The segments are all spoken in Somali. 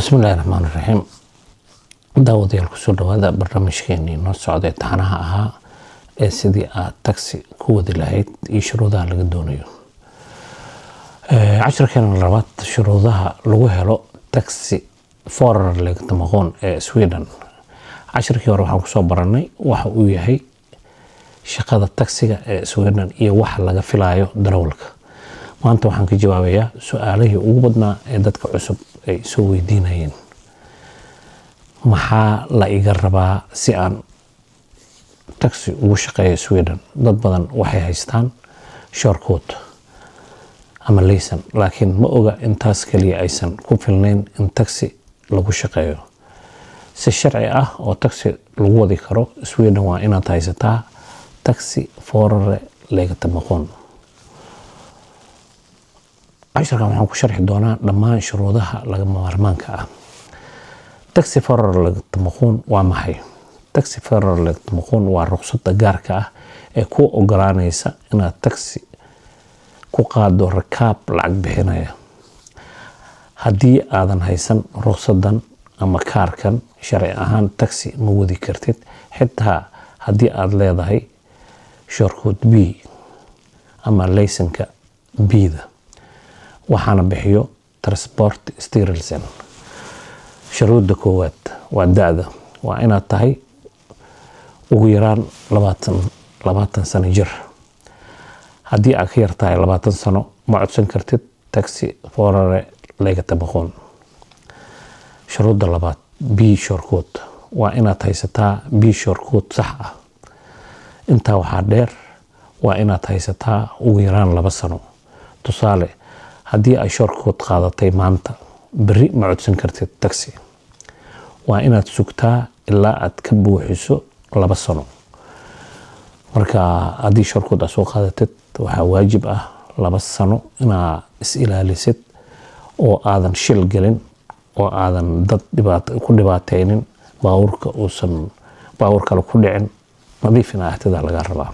بسم الله الرحمن الرحيم. داود يالكسو دوادا برنامجكeenii noo socday taxanaha ahaa ee sidii aad taxi ku wadi lahayd iyo shuruudaha laga doonayo. Casharkeena labaad shuruudaha lagu helo taxi foreigner laga maqoon ee Sweden. Casharkii hore waxaan kusoo baranay waxa uu yahay shaqada taxiga ee Sweden iyo waxa laga filayo darawalka. Maanta waxaan ka jawaabayaa su'aalihii ugu badnaa ee dadka cusub ay soo weydiinayeen. maxaa la iga rabaa si aan taxi ugu shaqeeyo Sweden? Dad badan waxay haystaan shortcut ama license, laakiin ma oga intaas kaliya aysan ku filnayn in taxi lagu shaqeeyo. Si sharci ah oo taxi lagu wadi karo Sweden waa inaad haysataa taxi foreigner laga maqoon. Casharkan waxaan ku sharxi doonaa dhammaan shuruudaha lagama maarmaanka ah. taxi foreigner laga maqoon waa maxay? Taxi foreigner laga maqoon waa ruqsadda gaarka ah ee ku ogolaanaysa inaad taxi ku qaado rakaab lacag bixinaya. Haddii aadan haysan ruqsaddan ama kaarkan, sharci ahaan taxi ma wadi kartid, xitaa haddii aad leedahay shortcut B ama laysanka B-da. waxaana bixiyo transport sterilsen. shuruudda koowaad waa da'da. waa inaad tahay ugu yaraan 20 sano jir. haddii aad ka yar tahay 20 sano ma codsan kartid taxi foreigner laga maqoon. shuruudda labaad B shortcut. waa inaad haysataa B shortcut sax ah. intaa waxaa dheer waa inaad haysataa ugu yaraan 2 sano. tusaale, haddii ay shortcut qaadatay maanta, beri ma codsan kartid taxi. waa inaad sugtaa ilaa aad ka buuxiso 2 sano. marka haddii shortcut aad soo qaadatid, waxaa waajib ah 2 sano inaad is ilaalisid oo aadan shil gelin, oo aadan dad ku dhibaataynin, baawur kale ku dhicin, nadiifina ahtidaa laga rabaa.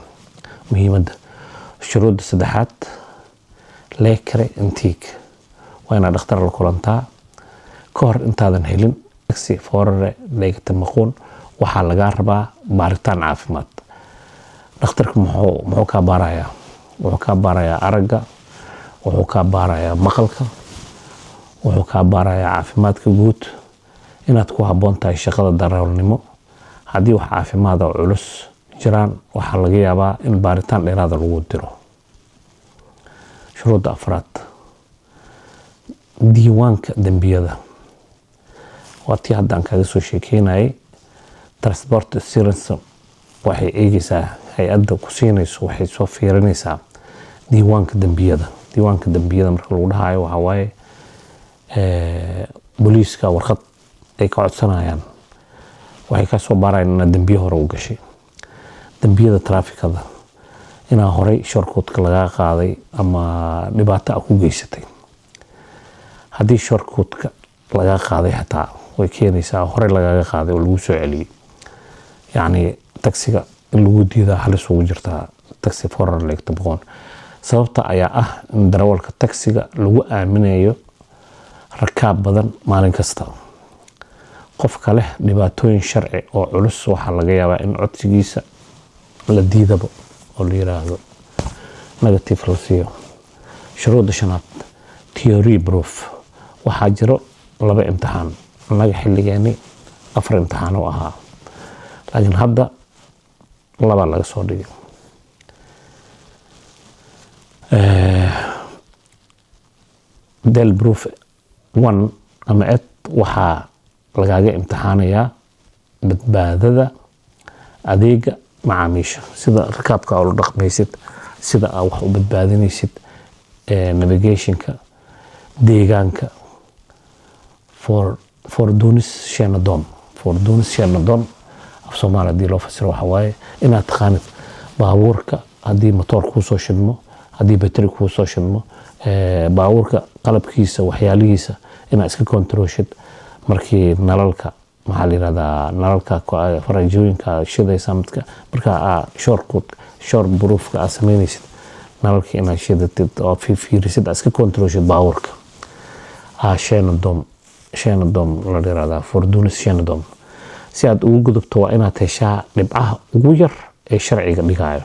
muhiimadda shuruudda saddexaad leekare intiig. waa inaad dhakhtar la kulantaa ka hor intaadan helin taxi foreigner laga maqoon. waxaa laga rabaa baaritaan caafimaad. dhakhtarka muxuu ka baarayaa? wuxuu ka baarayaa aragga, wuxuu ka baarayaa maqalka, wuxuu ka baarayaa caafimaadka guud, inaad ku habboon tahay shaqada darawalnimo. haddii wax caafimaad oo culus jiraan, waxaa laga yaabaa in baaritaan dheeraad lagu diro. shuruudda afraad diiwaanka dambiyada. waa tii haddaan kaga soo sheekeynayay. transport sterilsen waxay eegaysaa, hay-adda ku siinayso waxay soo fiirinaysaa diiwaanka dambiyada. diiwaanka dambiyada marka lagu dhahayo waxaa waaye booliiska warqad ay ka codsanayaan. waxay ka soo baarayaan inaad dambiyo hore u gashay. dambiyada traafikada, inaa horey shortcutka laga qaaday ama dhibaato a ku geysatay. haddii shortcutka laga qaaday xataa way keenaysaa horey lagaga qaaday oo lagu soo celiyey. yacni taxiga in lagu diidaa halis ugu jirtaa taxi foreigner laga maqoon. sababta ayaa ah in darawalka taxiga lagu aaminayo rakaab badan maalin kasta. qofka leh dhibaatooyin sharci oo culus waxaa laga yaabaa in codsigiisa la diidabo oo la yiraahdo negative la siiyo. shuruudda shanaad theory proof. waxaa jiro 2 imtixaan. annaga xilligeeni 4 imtixaan oo ahaa, laakiin hadda 2 laga soo dhigay. del proof 1 ama ed waxaa lagaaga imtixaanayaa badbaadada adeega macaamiisha, sida rakaabka oo la dhaqmaysid, sida aad wax u badbaadinaysid, navigationka, deegaanka. fordunis shenadon af Soomaali haddii loo fasiro waxaa waaye inaad taqaanid baabuurka haddii matoor kuu soo shidmo, haddii bateri kuu soo shidmo, baabuurka qalabkiisa, waxyaalihiisa inaad iska kontrooshid. markii nalalka maxaa la yiraahdaa, nalalka farajooyinka shidaysa marka short proofka aad samaynaysid, nalalka inaad shidatid oo fiirisid, iska kontrooshid baabuurka. shenadon shenadom la yiraahdaa fordunis shenadom si aad ugu gudubto waa inaad heshaa dhibcaha ugu yar ee sharciga dhigayo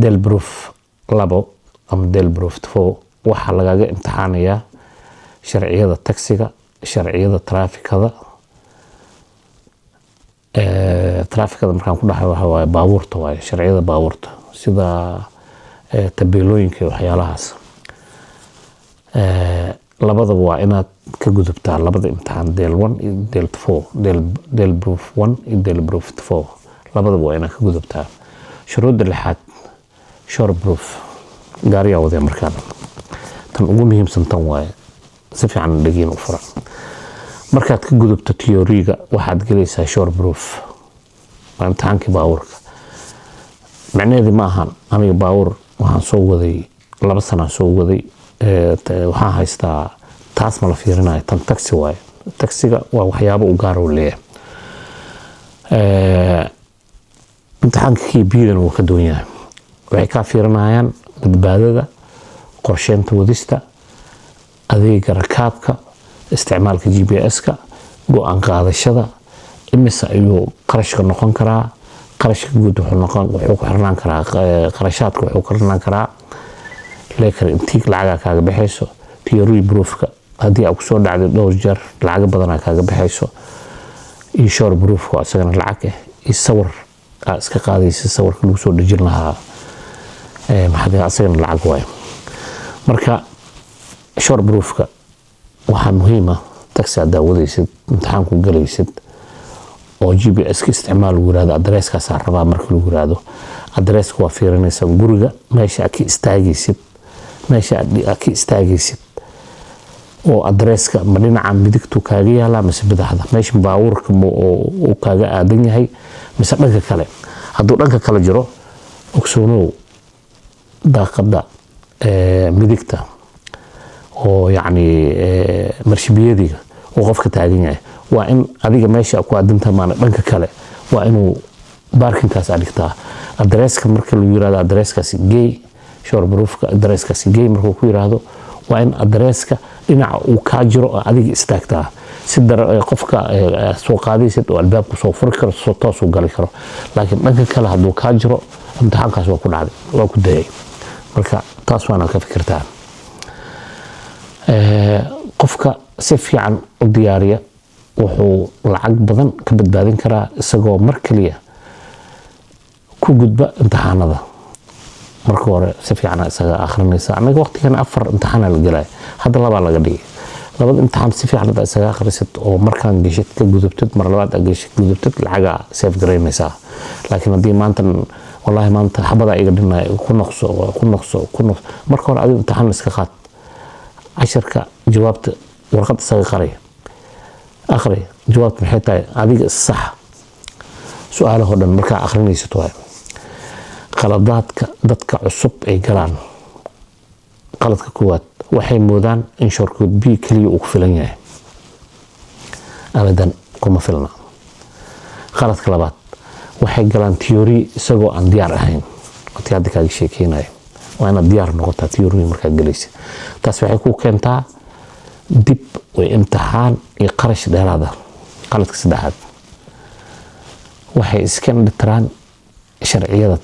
del proof 2 ama del proof 4 waxa lagaga imtixaanayaa sharciyada taxiga sharciyada traafikada traafikada markaan ku dhaxay waxa waaye baabuurta waaye sharciyada baabuurta sida tabeelooyinka waxyaalahaas labadaba waa inaad ka gudubtaa labada imtixaan del 1 iyo del 4 del proof 1 iyo del proof 4 labadaba waa inaad ka gudubtaa shuruudda lixaad short proof gaariga wada markaan tan ugu muhiimsan tan waaye si fiican dhagiin u fura markaad ka gudubto theory-ga waxaad galaysaa short proof waa imtixaankii baabuurka macnaheedu ma ahan aniga baabuur waxaan soo waday 2 sano soo waday waxaan haystaa taas ma la fiirinayo tan taxi waaye taxiga waa waxyaabo u gaar u leeyahay imtixaankii biidan uu ka doon yahay waxay ka fiirinayaan badbaadada qorsheynta wadista adeega rakaabka isticmaalka GPS-ka go'aan qaadashada imisa ayuu qarashka noqon karaa qarashka guud wuxuu ku xirnaan karaa qarashaadka wuxuu ku xirnaan karaa leekar intii lacag kaaga bixayso theory proofka hadii aad ku soo dhacday dhowr jeer lacag badan kaaga bixayso iyo short proofka asagana lacag iyo sawir iska qaadaysa sawirka lagu soo dhajin lahaa maxaa asagana lacag waay marka short proofka waxaa muhiim ah taxi aad daawadaysid imtixaanku galaysid oo GPS ka isticmaal ugu yiraahdo adresskaas rabaa marka lagu yiraahdo adreska waa fiirinaysa guriga meesha aad ka istaagaysid oo adreska ma dhinaca midigtu kaaga yaala mise bidixda meesha baabuurka uu kaaga aadan yahay mise dhanka kale hadduu dhanka kale jiro ogsoonow daaqada midigta oo yacni marshibiyadiga oo qofka taagan yahay waa in adiga meesha ku aadinta maana dhanka kale waa inuu baarkinkaas adigtaa adreska marka lagu yiraahdo adreskaasi gay short proofka adreskaasi gay markuu ku yiraahdo waa in adreska dhinaca uu ka jiro adiga istaagtaa si qofka soo qaadaysid oo albaabku soo furi karo soo toos u gali karo laakiin dhanka kale hadduu ka jiro imtixaankaas waa ku dhacday waa ku dayay marka taas waana ka fikirtaa qofka si fiican u diyaariya wuxuu lacag badan ka badbaadin karaa isagoo mar kaliya ku gudba imtixaanada marka hore si fiican isaga akhrinaysa anaga waqtigan 4 imtixaan la galay hadda 2 laga dhigay labada imtixaan si fiican isaga akhrisid oo markaan gashid ka gudubtid mar labaad aad gashid gudubtid lacaga save gareynaysa laakiin hadii maanta wallahi maanta xabada iga dhinay ku noqso marka hore aad imtixaan iska qaad عشرك جوابت ورقة صغيرة آخري جوابت محيطة هذه الصح سؤاله هذا مركع آخرين يستوعب قلاداتك ضدك عصب أي قران قلدك كوات وحي مودان إنشور كود بي كلي وكفلنيه أبدا كما فلنا قلد كلابات وحي قران تيوري سقو عن ديار أهين وتيادك هذه الشيء كيناي وأنا ديار نقطة تيوري مركع جليس تسوي كو كنتا دب وامتحان يقرش هذا قلدك سدحات وحي إسكان التران شرعية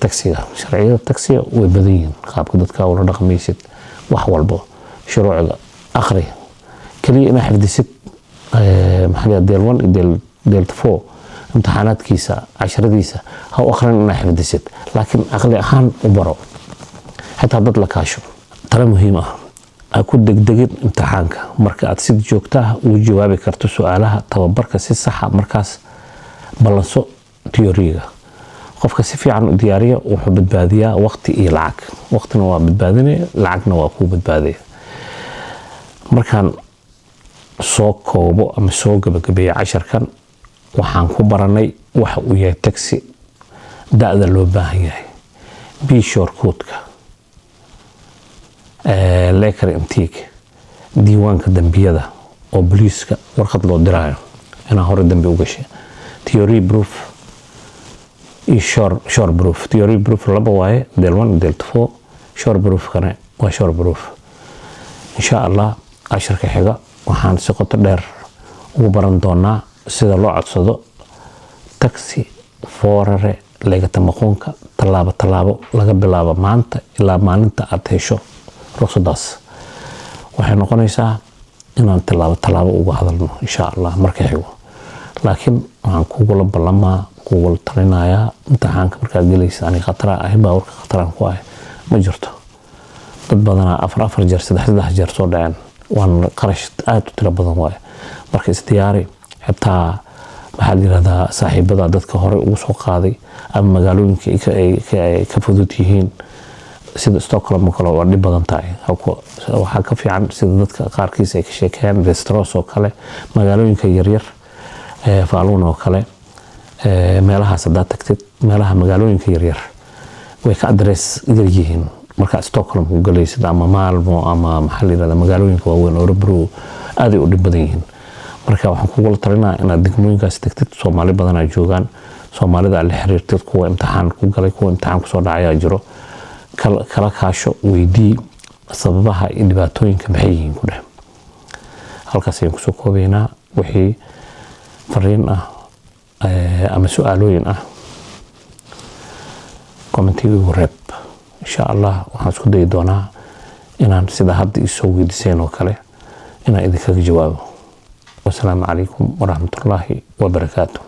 التاكسي وبدين قابك دتك أول رقميسد وحوالبو شروع آخري كلي أنا حفظت محليات ديل 1 ديل 4 امتحانات كيسة 10 ديسة هو آخرين أنا حفظت لكن أغلي أخان وبرو حتى ضد لكاشو ترى مهمة أكون دقدقين امتحانك مركات سيد جوكتاه وجوابي كرتو سؤالها تببرك سي صحة مركز بلنسو تيوريغا qofka si fiican u diyaariya wuxuu badbaadiyaa waqti iyo lacag waqtina waa badbaadinaya lacagna waa ku badbaadaya markaan soo koobo ama soo gabagabeeyo casharkan waxaan ku baranay waxa uu yahay taxi da'da loo baahan yahay b shortcut-ka leekar imtiig diiwaanka dambiyada oo booliiska warqad loo diraayo inaa hore dambi u gashay theory proof short proof theory proof laba waaye del 1 del 4 short proof kana waa short proof insha Allah casharka xiga waxaan si qoto dheer ugu baran doonaa sida loo codsado taxi foorare layga tamaqoonka tallaabo laga bilaabo maanta ilaa maalinta aad hesho ruqsadaas. waxay noqonaysaa inaan tallaabo uga hadalno insha Allah marka xigo. laakiin waxaan kugula ballamaa kugula talinayaa imtixaanka markaad gelaysa ani khatara ah baawarka khataraan ku ah ma jirto. dad badanaa afar jeer saddex jeer soo dhaceen waan qarash aad u tiro badan waay. marka isdiyaari xitaa maxaa la yiraahdaa saaxiibada dadka hore ugu soo qaaday ama magaalooyinka ay ka fudud yihiin sida Stockholm kale waa dhib badan tahay. waxaa ka fiican sida dadka qaarkiis ay ka sheekeen restaurants oo kale magaalooyinka yaryar Falun oo kale meelaha saddex tagtid meelaha magaalooyinka yaryar way ka address yihiin. marka Stockholm ku galaysid ama Malmo ama maxaa la yiraahdaa magaalooyinka waaweyn oo Örebro aad ay u dhib badan yihiin. marka waxaan kugula talinayaa inaad degmooyinkaas tagtid. Soomaali badan ay joogaan. Soomaalida la xiriirtid kuwa imtixaan ku galay kuwa imtixaan ku soo dhacay jiro kala kaasho weydii sababaha iyo dhibaatooyinka maxay yihiin ku dheh. halkaas ayaan kusoo koobaynaa wixii fariin ah ama su'aalooyin ah commentiga ugu reeb insha Allah. waxaan isku dayi doonaa inaan sida hadda isoo weydiiseen oo kale inaan idinkaga jawaabo. والسلام عليكم ورحمة الله وبركاته.